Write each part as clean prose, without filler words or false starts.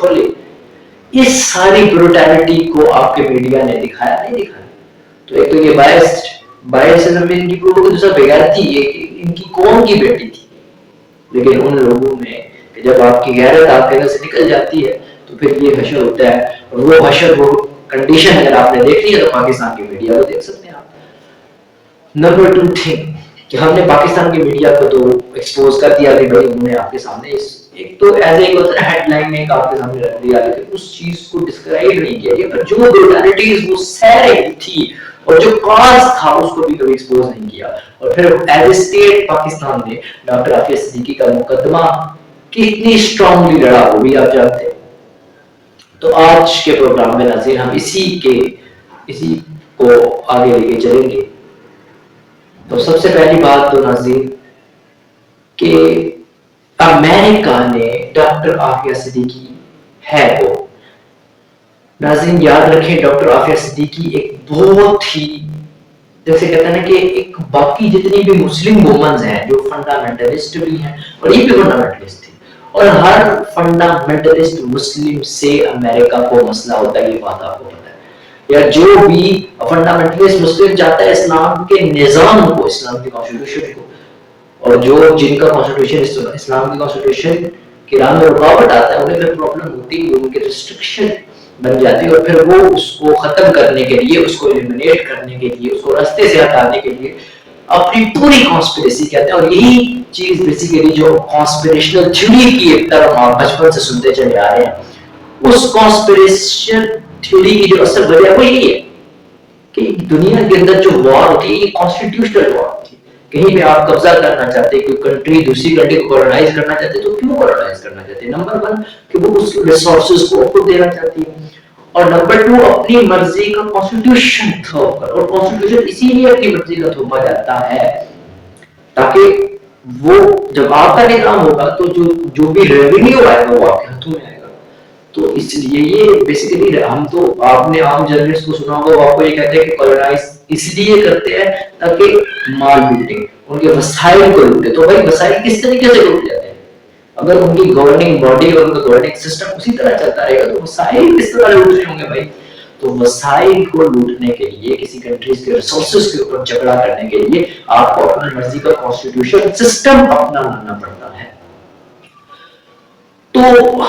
کھولے. اس ساری بروٹیلٹی کو آپ کے میڈیا نے دکھایا نہیں دکھایا. تو ایک تو یہ بائسزم میں ان کی دوسرا بغیرتی ہے کہ ان کی قوم کی بیٹی تھی. لیکن ان لوگوں میں کہ جب آپ کی غیرت آپ کے اندر سے نکل جاتی ہے تو پھر یہ حشر ہوتا ہے. اور وہ حشر وہ کنڈیشن اگر آپ نے دیکھ لی ہے تو پاکستان کی میڈیا کو دیکھ سکتے ہیں آپ. نمبر 2 تھنگ کہ ہم نے پاکستان کی میڈیا کو تو ایکسپوز کر دیا کہ بھائی انہوں نے آپ کے سامنے ایک تو ایز اے ہیڈ لائن میں آپ کے سامنے رکھ دیا لیکن اس چیز کو ڈسکرائب نہیں کیا گیا. پر جو بروٹیلٹیز وہ سہ رہی تھی اور جو کاز تھا اس کو بھی کبھی ایکسپوز نہیں کیا. اور پھر ایز اے اسٹیٹ پاکستان نے ڈاکٹر عافیہ صدیقی کا مقدمہ کتنی اسٹرانگلی لڑا وہ بھی آپ جانتے ہیں. تو آج کے پروگرام میں ناظرین ہم اسی کو آگے لے کے چلیں گے. تو سب سے پہلی بات تو ناظرین کہ امریکہ نے ڈاکٹر عافیہ صدیقی ہے وہ. ناظرین یاد رکھیں ڈاکٹر عافیہ صدیقی ایک بہت ہی جیسے کہتے ہیں نا کہ ایک باقی جتنی بھی مسلم وومنز ہیں جو فنڈامنٹلسٹ بھی ہیں اور یہ بھی فنڈامنٹلسٹ تھی اور ہر فنڈامنٹلسٹ مسلم سے امریکہ کو مسئلہ ہوتا ہے. یہ بات آپ کو پتا ہے. یا جو بھی فنڈامنٹلسٹ مسلم چاہتا ہے اسلام کے نظام کو اسلام کی کانسٹیٹیوشن کو اور جو جن کا کانسٹیٹیوشن اسلام کی کانسٹیٹیوشن کی راہ میں رکاوٹ آتا ہے انہیں پھر پرابلم ہوتی ہے. ان کے ریسٹرکشن بن جاتی ہے اور پھر وہ اس کو ختم کرنے کے لیے اس کو ایلیمنیٹ کرنے کے لیے اس کو راستے سے ہٹانے کے لیے اپنی پوری کانسپریسی کہتے ہیں. اور یہی چیز بیسیکلی جو کانسپریشنل تھیوری کی ایک طرف آپ بچپن سے سنتے چلے آ رہے ہیں اس کانسپریشن تھیوری کی جو اصل وجہ وہ یہی ہے کہ دنیا کے اندر جو وار ہوتی ہے یہ کانسٹیٹیوشنل وار ہوتی ہے. کہیں پہ آپ قبضہ کرنا چاہتے ہیں کوئی کنٹری دوسری کنٹری کو کولونائز کرنا چاہتے ہیں تو کیوں کولونائز کرنا چاہتے ہیں؟ نمبر 1 کہ وہ اس ریسورسز کو خود دینا چاہتی ہے اور نمبر 2 اپنی مرضی کا کانسٹیٹیوشن تھوپ کر. اور کانسٹیٹیوشن اسی لیے اپنی مرضی کا تھوپا جاتا ہے تاکہ وہ جب آپ کا نظام ہوگا تو جو بھی ریونیو آئے گا وہ آپ کے ہاتھوں میں آئے گا. تو اس لیے یہ بیسیکلی ہم تو آپ نے عام جرنلسٹ کو سنا ہوگا آپ کو یہ کہتے ہیں کہ کولونائز اس لیے کرتے ہیں تاکہ مال لوٹیں ان کے وسائل کو لوٹے. تو بھائی وسائل کس طریقے سے لوٹ جاتے ہیں؟ اگر ان کی گورننگ باڈی اور ان کا گورننگ سسٹم اسی طرح چلتا رہے گا تو وسائل کس طرح لوٹ رہے ہوں گے بھائی؟ تو وسائل کو لوٹنے کے لیے کسی کنٹریز کے ریسورسز کے اوپر جھگڑا کرنے کے لیے آپ کو اپنی مرضی کا کانسٹیٹیوشن سسٹم اپنا لانا پڑتا ہے. تو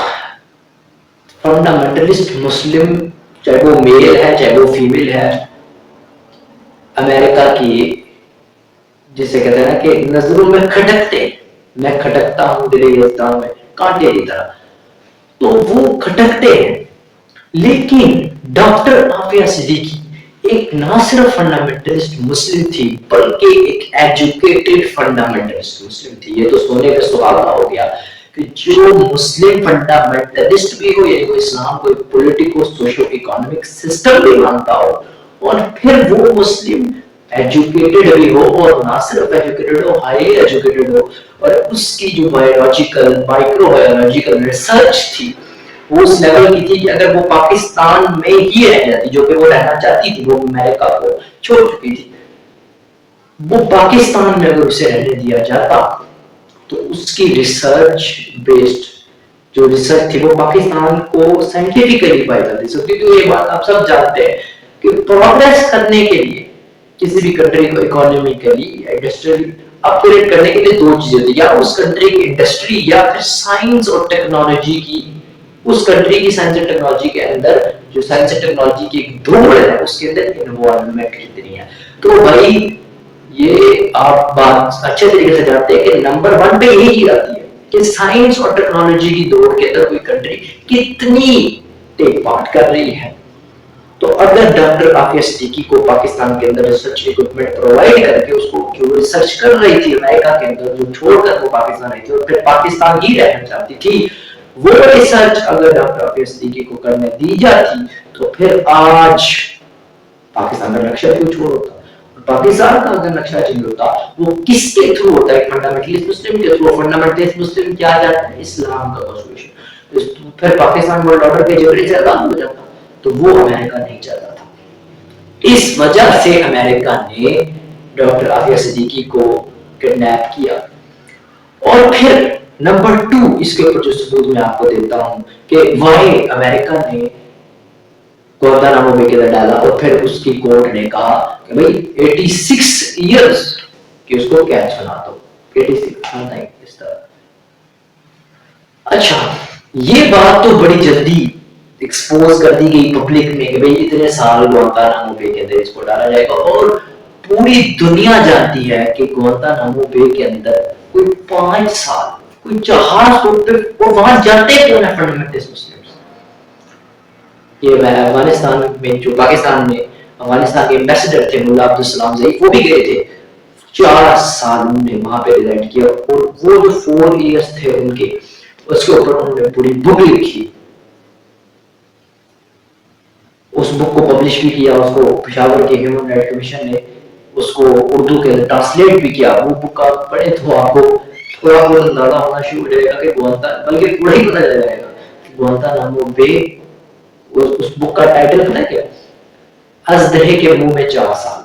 فنڈامنٹلسٹ مسلم چاہے وہ میل ہے چاہے وہ فیمیل ہے امریکہ کی جسے کہتے ہیں نا کہ نظروں میں کھٹکتے میں کھٹکتا ہوں دل گرفتار میں کانٹے کی طرح تو وہ کھٹکتے ہیں. لیکن ڈاکٹر عافیہ صدیقی ایک نہ صرف فنڈامنٹلسٹ مسلم تھی بلکہ ایک ایجوکیٹڈ فنڈامنٹلسٹ مسلم تھی. یہ تو سونے پہ سہاگا ہو گیا کہ جو مسلم فنڈامنٹلسٹ بھی ہو یعنی وہ اسلام کو ایک پولیٹیکو سوشو اکنامک سسٹم بھی مانتا ہو اور پھر وہ مسلم ایجوکیٹڈ بھی ہو اور نہ صرف ایجوکیٹڈ ہو ہائیلی ایجوکیٹڈ ہو اور اس کی جو بایولوجیکل مائکرو بایولوجیکل ریسرچ تھی وہ اس لیول کی تھی کہ اگر وہ پاکستان میں ہی رہ جاتی جو کہ وہ رہنا چاہتی تھی وہ امریکہ کو چھوڑ چکی تھی وہ پاکستان میں اگر اسے رہنے دیا جاتا تو اس کی ریسرچ بیسڈ جو ریسرچ تھی وہ پاکستان کو سائنٹیفکلی فائدہ دے سکتی. تو یہ بات آپ سب جانتے ہیں کہ پروگریس کرنے کے لیے کسی بھی کنٹری کو اکانومیکلی انڈسٹریل اپگریڈ کرنے کے لیے 2 چیزیں ہوتی ہیں یا اس کنٹری کی انڈسٹری یا پھر سائنس اور ٹیکنالوجی کی اس کنٹری کی سائنس اور ٹیکنالوجی کے اندر جو سائنس اور ٹیکنالوجی کی ایک دوڑ ہے اس کے اندر انوالومنٹ کتنی ہے. تو بھائی یہ آپ بات اچھے طریقے سے جانتے ہیں کہ نمبر 1 پہ یہی چیز آتی ہے کہ سائنس اور ٹیکنالوجی کی دوڑ کے اندر کوئی کنٹری کتنی ٹیک پارٹ کر رہی ہے. تو اگر ڈاکٹر عافیہ صدیقی کو پاکستان کے اندر ریسرچ اکوپمنٹ پرووائڈ کر کے اس کو جو ریسرچ کر رہی تھی امریکہ کے اندر جو چھوڑ کر وہ پاکستان رہی تھی اور پھر پاکستان ہی رہنا چاہتی تھی وہ ریسرچ اگر ڈاکٹر عافیہ صدیقی کو کرنے دی جاتی تو پھر آج پاکستان کا نقشہ کیوں چھوڑ ہوتا. پاکستان کا اگر نقشہ چینج ہوتا وہ کس کے تھرو ہوتا ہے؟ فنڈامنٹلسٹ مسلم کے تھرو. فنڈامنٹلسٹ مسلم کیا چاہتا ہے؟ اسلام کا کانسٹیٹیوشن. پھر پاکستان ورلڈ آرڈر کے جھگڑے سے آزاد ہو جاتا تو وہ امریکہ نہیں چاہتا تھا. اس وجہ سے امریکہ نے ڈاکٹر عافیہ صدیقی کو کڈنیپ کیا اور پھر نمبر 2 اس کے اوپر جو ثبوت میں آپ کو دیتا ہوں کہ وائی امریکہ نے گوانتانامو بے کے اندر ڈالا اور پھر اس کی کورٹ نے کہا کہ بھائی 86 ایئرز کہ اس کو کیچ بنا دو 86 اس طرح. اچھا یہ بات تو بڑی جلدی ایکسپوز کر دی گئی پبلک میں کہ بھئی اتنے سال گوانتانامو بے کے اندر اس کو ڈالا جائے گا اور پوری دنیا جانتی ہے کہ گوانتانامو بے کے اندر کوئی 5 سال کوئی جہاز کو وہاں جاتے کیوں ہیں فنڈامنٹلسٹ مسلمز. یہ میں افغانستان میں جو پاکستان میں افغانستان کے ایمبیسڈر تھے ملا عبدالسلام ضعیف وہ بھی گئے تھے 4 سال انہوں نے وہاں پہ ریزائڈ کیا اور وہ جو 4 ایئرس تھے ان کے اس کے اوپر انہوں نے پوری بک لکھی. اس بک کو پبلش بھی کیا, اس کو پشاور کے ہیومن رائٹ کمیشن نے اس کو اردو کے ٹرانسلیٹ بھی کیا. وہ بک آپ پڑھیں تو آپ کو تھوڑا بہت اندازہ ہونا شروع ہو جائے گا کہ بلکہ پورا ہی پتہ چل جائے گا گوانتانامو بے. اس بک کا ٹائٹل پتہ ہے کیا؟ ازدہے کے منہ میں 4 سال.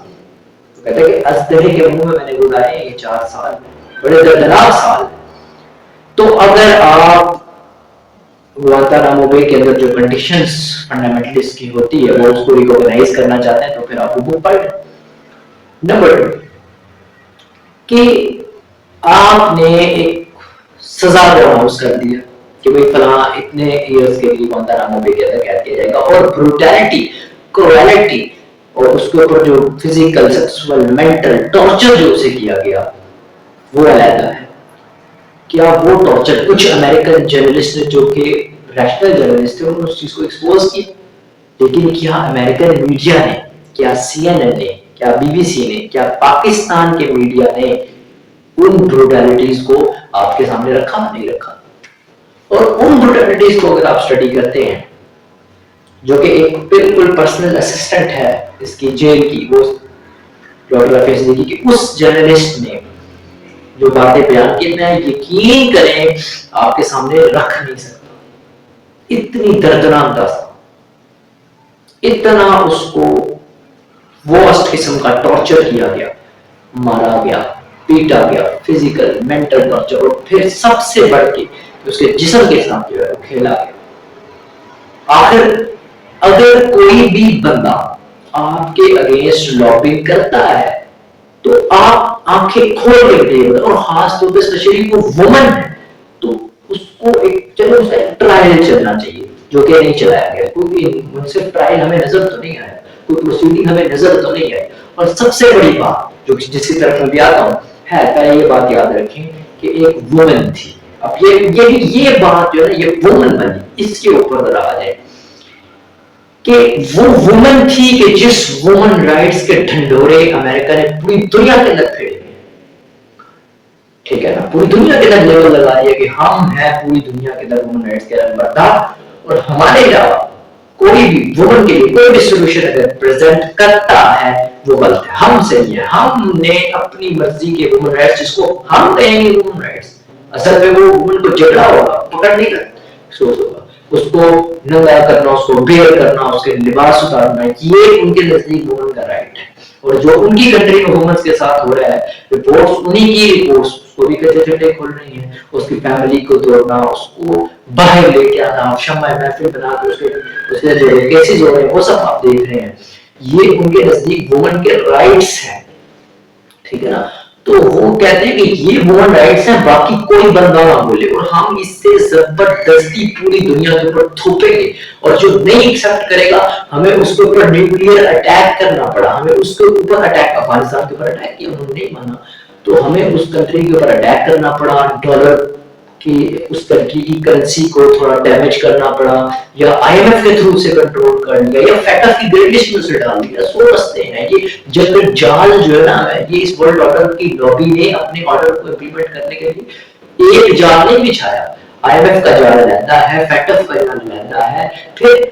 تو کہتے ہیں کہ ازدہے کے منہ میں نے گزارے یہ 4 سال بڑے دردناک سال. تو اگر آپ گوانتانامو بے کے اندر جو کنڈیشنز فنڈامنٹلسٹ کی ہوتی ہے وہ اس کو ریکوگنائز کرنا چاہتے ہیں تو پھر آپ وہ بک پڑھ لیں. نمبر 2 کہ آپ نے ایک سزا پروناؤنس کر دیا کہ بھئی فلاں اتنے ایئرز کے لیے گوانتانامو بے کے اندر قید کیا جائے گا اور بروٹیلٹی کرویلٹی اور اس کے اوپر جو فزیکل سیکسول مینٹل ٹارچر جو اسے کیا گیا وہ علیحدہ ہے. کیا وہ ٹارچر کچھ امریکن جرنلسٹ نے جو کہ ریشنل جرنلسٹ تھے انہوں نے اس چیز کو ایکسپوز کی, لیکن کیا امریکن میڈیا نے, کیا سی این این نے, کیا بی بی سی نے, کیا پاکستان کے میڈیا نے ان بروٹیلٹیز کو آپ کے سامنے رکھا؟ نہیں رکھا. اور ان بروٹیلٹیز کو اگر آپ اسٹڈی کرتے ہیں جو کہ ایک بالکل پرسنل اسسٹنٹ ہے اس کی جیل کی, وہ ڈاکٹر رفیع صدیقی کی, اس جرنلسٹ نے جو باتیں بیان کی میں یقین کریں آپ کے سامنے رکھ نہیں سکتا. اتنی دردناک داستان, اتنا اس کو ورسٹ قسم کا ٹارچر کیا گیا, مارا گیا, پیٹا گیا, فزیکل مینٹل ٹارچر, اور پھر سب سے بڑھ کے اس کے جسم کے ساتھ جو ہے وہ کھیلا گیا. آخر اگر کوئی بھی بندہ آپ کے اگینسٹ لابنگ کرتا ہے تو آپ آنکھیں کھول کے بیٹھے, اور خاص طور پہ اسپیشلی وہ وومن ہے تو اس کو ایک چلو اس کا ٹرائل چلنا چاہیے جو کہ نہیں چلایا گیا, کیونکہ صرف ٹرائل ہمیں نظر تو نہیں آیا, کوئی پروسیڈنگ ہمیں نظر تو نہیں آئی. اور سب سے بڑی بات جو جس کی طرف میں بھی آتا ہوں ہے, پہلے یہ بات یاد رکھیں کہ ایک وومن تھی. اب یہ بات جو ہے نا یہ وومن بنی, اس کے اوپر ذرا آ جائے کہ وہ وومن تھی کہ جس وومن رائٹس کے ڈھنڈورے امریکہ نے پوری دنیا کے اندر پھیڑے. ٹھیک ہے نا, پوری دنیا کے اندر لیبل لگا دیا کہ ہم ہیں پوری دنیا کے اندر وومن رائٹس کے نمبردار, اور ہمارے علاوہ کوئی بھی وومن کے لیے کوئی بھی سولوشن اگر پریزنٹ کرتا ہے وہ غلط ہے, ہم سے نہیں ہے. ہم نے اپنی مرضی کے وومن رائٹس جس کو ہم کہیں گے وومن رائٹس, اصل میں وہ وومن کو جھگڑا ہوگا, پکڑ نہیں ہوگا, اس کو ننگا کرنا, اس کو بیئر کرنا, اس کے لباس اتارنا, یہ ان کے نزدیک وومن کا رائٹ ہے. اور جو ان کی کنٹری میں وومنس کے ساتھ ہو رہا ہے, رپورٹس انہی کی رپورٹس کو بھی کچے چٹے کھول رہی ہیں, اس کی فیملی کو توڑنا, اس کو باہر لے کے آنا, شمع محفل بنا کے اس کے جو کیسز ہو رہے ہیں وہ سب آپ دیکھ رہے ہیں. یہ ان کے نزدیک وومن کے رائٹس ہیں. ٹھیک ہے نا, تو وہ کہتے ہیں کہ یہ وومن رائٹس ہیں, باقی کوئی بندہ نہ بولے, اور ہم اس سے زبردستی پوری دنیا کے اوپر تھوپیں گے, اور جو نہیں ایکسپٹ کرے گا ہمیں اس کے اوپر نیوکلیئر اٹیک کرنا پڑا. ہمیں اس کے اوپر اٹیک, افغانستان کے اوپر اٹیک کیا, انہوں نے نہیں مانا تو ہمیں اس کنٹری کے اوپر اٹیک کرنا پڑا, ڈالر کی اس کنٹری کی کرنسی کو تھوڑا ڈیمیج کرنا پڑا, یا آئی ایم ایف کے تھرو سے کنٹرول کر لیا, یا فیٹف کی گریڈ لسٹ میں سے ڈال دیا. سو رستے ہیں. یہ جنرل جال جو ہے نا, یہ اس ورلڈ آرڈر کی لابی نے اپنے آرڈر کو امپلیمنٹ کرنے کے لیے ایک جال نہیں بچھایا. آئی ایم ایف کا جال رہتا ہے, فیٹف کا جال رہتا ہے, پھر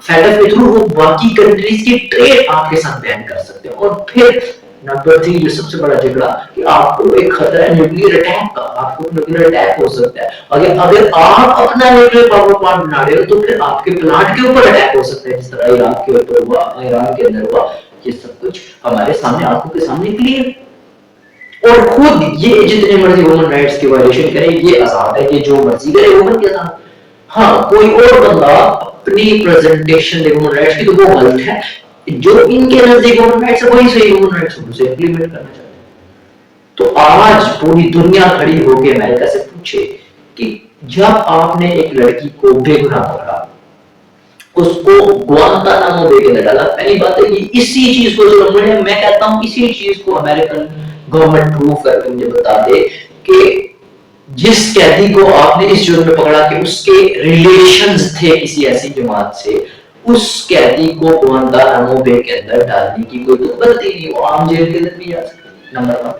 فیٹف کے تھرو وہ باقی کنٹریز کی ٹریڈ آپ کے ساتھ بین کر سکتے ہیں. اور پھر نمبر 3 جو سب سے بڑا جھگڑا کہ آپ کو ایک خطرہ ہے نیوکلیئر اٹیک کا, آپ کو نیوکلیئر اٹیک ہو سکتا ہے. اگر آپ اپنا نیوکلیئر پاور پلانٹ بنا رہے ہو تو پھر آپ کے پلانٹ کے اوپر اٹیک ہو سکتا ہے, جس طرح عراق کے اوپر ہوا, ایران کے اندر ہوا. یہ سب کچھ ہمارے سامنے, آنکھوں کے سامنے کلیئر. اور خود یہ جتنے مرضی وومن رائٹس کی وائلیشن کرے یہ آزاد ہے کہ جو مرضی کرے وومن کے ساتھ. ہاں کوئی اور بندہ اپنی پریزنٹیشن دے وومن رائٹس کی تو وہ غلط ہے, جو ان کے نزدیک وومن رائٹس ہے وہی صحیح وومن رائٹس کو اسے امپلیمنٹ کرنا چاہتے ہیں. تو آج پوری دنیا کھڑی ہو کے امریکہ سے پوچھے کہ جب آپ نے ایک لڑکی کو بے گناہ پکڑا, اس کو گوانتانامو بے کے اندر ڈالا, پہلی بات ہے کہ اسی چیز کو جو میں کہتا ہوں اسی چیز کو امریکن گورنمنٹ پروو کر کے مجھے بتا دے کہ جس قیدی کو آپ نے اس جرم میں پکڑا کہ اس کے ریلیشنز تھے کسی ایسی جماعت سے, اس قیدی کو گوانتانامو بے کے اندر ڈالنے کی کوئی ضرورت ہی نہیں, وہ عام جیل کے اندر بھی جا سکتا ہے. نمبر 1.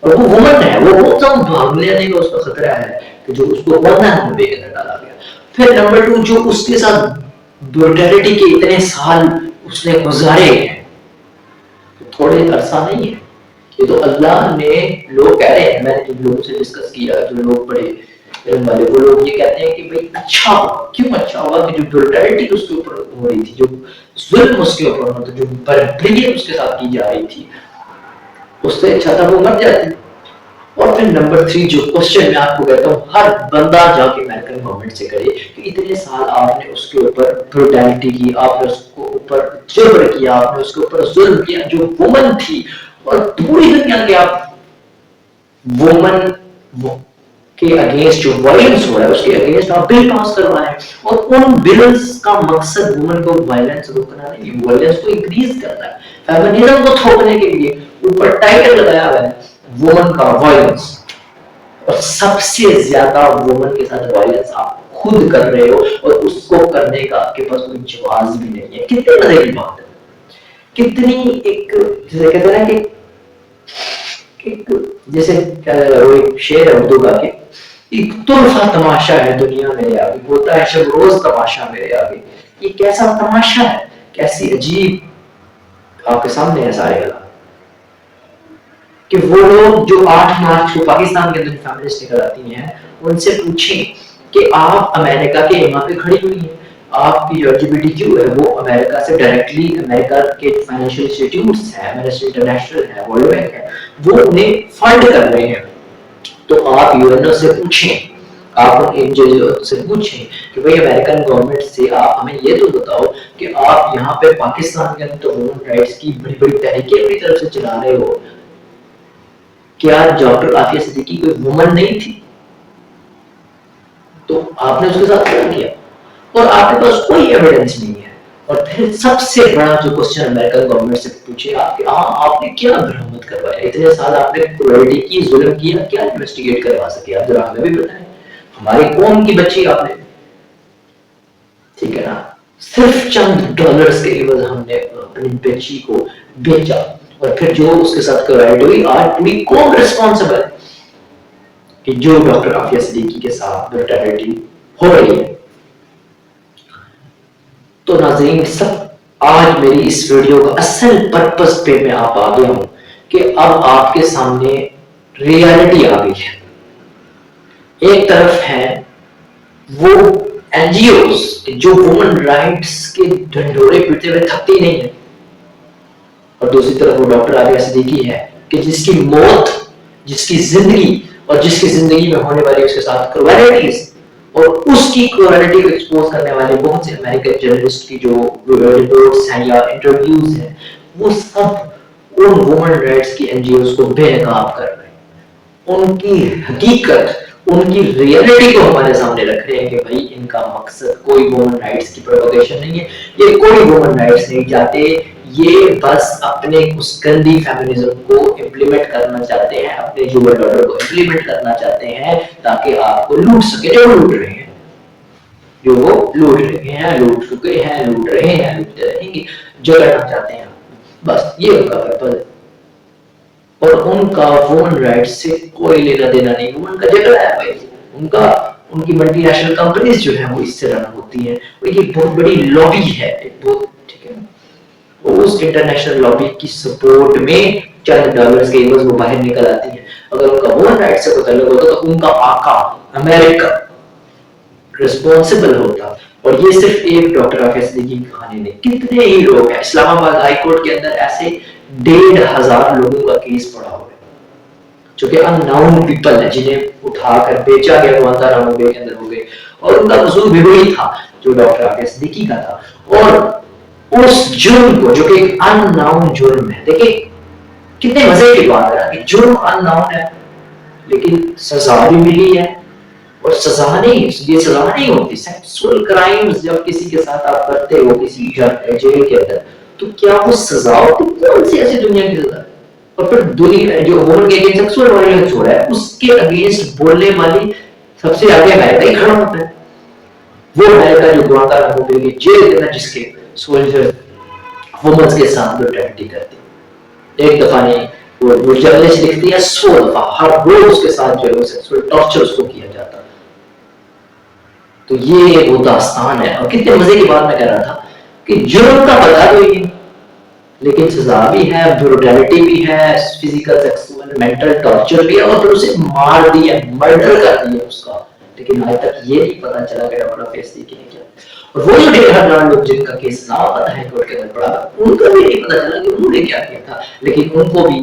اور وہ وومن ہے, وہ بہت سا بھاگنے آنے کا اس کا خطرہ ہے کہ جو اس کو گوانتانامو بے کے اندر ڈالا گیا. پھر نمبر 2, جو اس کے ساتھ بروٹیلٹی کے اتنے سال اس نے گزارے ہیں, تھوڑے عرصہ نہیں ہے. یہ تو اللہ نے, لوگ کہہ رہے ہیں, میں نے جن لوگوں سے ڈسکس کیا, جو لوگ بڑے علم والے, وہ لوگ یہ کہتے ہیں کہ بھائی اچھا ہوا, کیوں اچھا ہوا کہ جو بروٹیلٹی اس کے اوپر ہو رہی تھی, جو ظلم اس کے اوپر ہوتا, جو بربریت اس کے ساتھ کی جا رہی تھی, اس سے اچھا تھا وہ مر جاتی. اور پھر نمبر 3, جو کوشچن میں آپ کو کہتا ہوں ہر بندہ جا کے امریکن گورنمنٹ سے کرے کہ اتنے سال آپ نے اس کے اوپر بروٹیلٹی کی, آپ نے اس کو اوپر جبر کیا, آپ نے اس کے اوپر ظلم کیا, جو وومن تھی, اور پوری دنیا کے آپ وومن کے اگینسٹ جو وائلنس ہو رہا ہے اس کے اگینسٹ آپ بل پاس کروائے, اور ان بلز کا مقصد وومن کو وائلنس روکنا نہیں, وائلنس کو انکریز کرنا ہے, فیمنزم کو تھوپنے کے لیے اوپر ٹائٹل لگایا ہوا ہے وومن کا وائلنس. اور سب سے زیادہ وومن کے ساتھ وائلنس آپ خود کر رہے ہو, اور اس کو کرنے کا آپ کے پاس کوئی جواز بھی نہیں ہے. کتنے مزے کی بات ہے, کتنی ایک جیسے کہتے ہیں نا کہ جیسے ایک شعر ہے اردو کا کہ ایک طرفہ تماشا ہے دنیا میرے آگے, ہوتا ہے شب روز تماشا میرے آگے. یہ کیسا تماشا ہے, کیسی عجیب آپ کے سامنے ہے سارے حالات, کہ وہ لوگ جو 8 مارچ کو پاکستان کے اندر فیملیز نکل آتی ہیں, ان سے پوچھیں کہ آپ امریکہ کے یہاں پہ کھڑی ہوئی ہیں, آپ کی جو LGBTQ ہے وہ امریکہ سے ڈائریکٹلی, امریکہ کے فائنینشیل انسٹیٹیوٹس ہیں, امریکہ انٹرنیشنل ہے, ورلڈ بینک ہے, وہ انہیں فنڈ کر رہے ہیں. تو آپ یونو سے پوچھیں, آپ ان سے پوچھیں کہ بھئی امریکن گورنمنٹ سے آپ ہمیں یہ تو بتاؤ کہ آپ یہاں پہ پاکستان کے اندر وومن رائٹس کی بڑی بڑی تحریکیں اپنی طرف سے چلا رہے ہو, کیا ڈاکٹر عافیہ صدیقی کوئی وومن نہیں تھی؟ تو آپ نے اس کے ساتھ کیا کیا, اور آپ کے پاس کوئی ایویڈنس نہیں ہے. اور پھر سب سے بڑا جو کوسچن امریکن گورنمنٹ سے پوچھے آپ نے کیا برآمد کروایا, اتنے سال آپ نے کروئلٹی کی, ظلم کیا, کیا انویسٹیگیٹ کروا سکے, آپ ذرا ہمیں بھی بتائیں. ہماری قوم کی بچی آپ نے, ٹھیک ہے نا, صرف چند ڈالرز کے عوض ہم نے اپنی بچی کو بیچا, اور پھر جو اس کے ساتھ کروائٹ ہوئی, آج پوری قوم ریسپانسبل ہے کہ جو ڈاکٹر عافیہ صدیقی کے ساتھ بروٹیلٹی ہو رہی ہے. تو ناظرین, سب آج میری اس ویڈیو کا اصل پرپس پہ میں آپ آ گیا ہوں کہ اب آپ کے سامنے ریالٹی آ گئی ہے. ایک طرف ہے وہ NGOs جو وومن رائٹس کے ڈھنڈورے پیٹتے ہوئے تھکتی نہیں ہے, اور دوسری طرف وہ ڈاکٹر عافیہ صدیقی ہے کہ جس کی موت, جس کی زندگی, اور جس کی زندگی میں ہونے والی اس کے ساتھ کروائلٹیز, اور اس کی کروائلٹی کو ایکسپوز کرنے والے بہت سے امریکن جرنلسٹ کی جو رپورٹس ہیں یا انٹرویوز ہیں, وہ سب ان وومن رائٹس کی NGOs کو بے نقاب کر رہے ہیں. ان کی حقیقت, ان کی ریئلٹی کو ہمارے سامنے رکھ رہے ہیں کہ بھائی ان کا مقصد کوئی وومن رائٹس کی پروپیگیشن نہیں ہے, یہ کوئی وومن رائٹس نہیں چاہتے, یہ بس اپنے اس گندی فیمنزم کو امپلیمنٹ کرنا چاہتے ہیں, اپنے جوبل ڈاٹر کو امپلیمنٹ کرنا چاہتے ہیں تاکہ آپ کو لوٹ سکے, جو لوٹ رہے ہیں, جو وہ لوٹ رہے ہیں, لوٹ چکے ہیں, لوٹ رہے ہیں, لوٹتے رہیں گے, جو کرنا چاہتے ہیں, بس یہ ان کا پرپز ہے. اور ان کا وومن رائٹ سے کوئی لینا دینا نہیں, وومن کا جھگڑا ہے بھائی, ان کی ملٹی نیشنل کمپنیز جو ہیں وہ اس سے رن ہوتی ہیں, اور یہ بہت بڑی لابی ہے, بہت, ٹھیک ہے, اس انٹرنیشنل لابی کی سپورٹ میں چند ڈالرز کے عوض وہ باہر نکل آتی ہیں. اگر ان کا وومن رائٹ سے کوئی تعلق ہوتا تو ان کا آقا امریکہ ریسپانسبل ہوتا. اور یہ صرف ایک ڈاکٹر عافیہ صدیقی کی کہانی نہیں, کتنے ہی لوگ ہیں. اسلام آباد ہائی کورٹ کے اندر ایسے 1,500 لوگوں کا کیس پڑا ہوا ہے, جو کہ ان ناؤن پیپل ہیں جنہیں اٹھا کر بیچا گیا گوانتانامو بے کے اندر ہو گئے، اور ان کا قصور بھی وہی تھا جو ڈاکٹر عافیہ صدیقی کا تھا. اور اس جرم کو جو کہ ایک ان ناؤن جرم ہے، دیکھیں کتنے مزے کی بات ہے کہ جرم ان ناؤن ہے لیکن سزا بھی ملی ہے. اور سزا نہیں، یہ سزا نہیں ہوتی. سیکسول کرائمز جب کسی کے ساتھ آپ کرتے ہو کسی جیل کے اندر تو کیا وہ سزا ہوتی؟ کون سی ایسی دنیا کی سزا؟ اور پھر دنیا جو وومن کے اگینسٹ سیکسول وائلنس ہو رہا ہے اس کے اگینسٹ بولنے والی سب سے آگے امریکہ ہی کھڑا ہوتا ہے. وہ امریکہ جو گوانتانامو بے کی جیل کے اندر جس کے سولجر وومنس کے ساتھ بروٹیلٹی کرتے ہیں، ایک دفعہ نہیں وہ جرنلسٹ لکھتی ہے 100 دفعہ ہر روز اس کے ساتھ جو ہے سیکسول ٹارچر اس کو کیا جاتا. تو یہ وہ داستان ہے. اور کتنے مزے کی بات میں کہہ رہا تھا کہ جرم کا پتا تو ہی لیکن سزا بھی ہے، بروٹیلٹی بھی ہے، فزیکل سیکسول مینٹل ٹارچر بھی ہے، اور پھر اسے مار دیا، مرڈر کر دیا اس کا. لیکن آج تک یہ نہیں پتا چلا کہ ڈاکٹر عافیہ صدیقی نے کیا. اور وہ جو 1,500 لوگ جن کا کیس نہ پتا ہے کورٹ کے اندر پڑا ان کا بھی نہیں پتا چلا کہ انہوں نے کیا کیا تھا، لیکن ان کو بھی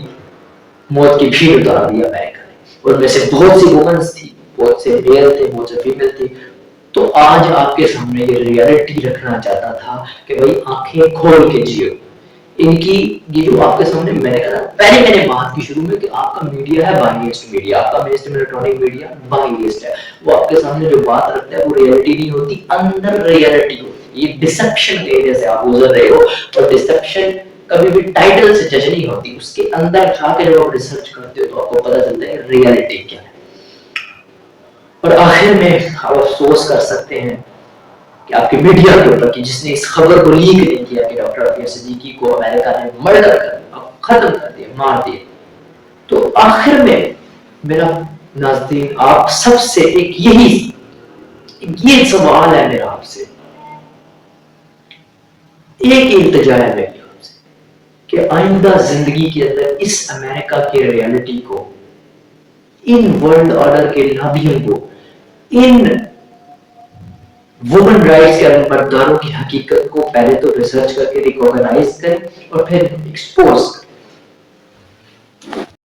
موت کی بھیڑ اتار دیا امریکہ نے. اور میں سے بہت سی وومنس تھی، بہت سے میل تھے، بہت سے فیمیل تھی. تو آج آپ کے سامنے یہ ریئلٹی رکھنا چاہتا تھا کہ بھائی آنکھیں کھول کے جیو. ان کی یہ جو آپ کے سامنے میں نے کہا پہلے میں نے بات کی شروع میں کہ آپ کا میڈیا ہے بائیسڈ میڈیا، آپ کا مینسٹریم الیکٹرانک میڈیا بائیسڈ ہے. وہ آپ کے سامنے جو بات رکھتا ہے وہ ریئلٹی نہیں ہوتی، اندر ریئلٹی ہوتی. یہ ڈسپشن کے ایریا سے آپ گزر رہے ہو، اور ڈسپشن کبھی بھی ٹائٹل سے جج نہیں ہوتی، اس کے اندر جا کے جب آپ ریسرچ کرتے ہو تو آپ کو پتہ چلتا ہے ریئلٹی کیا ہے. اور آخر میں آپ افسوس کر سکتے ہیں کہ آپ کے میڈیا کے اوپر کہ جس نے اس خبر کو لیک نہیں کیا کہ ڈاکٹر عافیہ صدیقی کو امریکہ نے مرڈر کر ختم کر دیا، مار دیا. تو آخر میں میرا ناظرین آپ سب سے ایک یہ سوال ہے میرا آپ سے، ایک التجا ہے میری آپ سے کہ آئندہ زندگی کے اندر اس امریکہ کی ریئلٹی کو، ان ورلڈ آرڈر کے لابیوں کو، ان وومن رائٹس کے مرداروں کی حقیقت کو پہلے تو ریسرچ کر کے ریکوگنائز کریں اور پھر ایکسپوز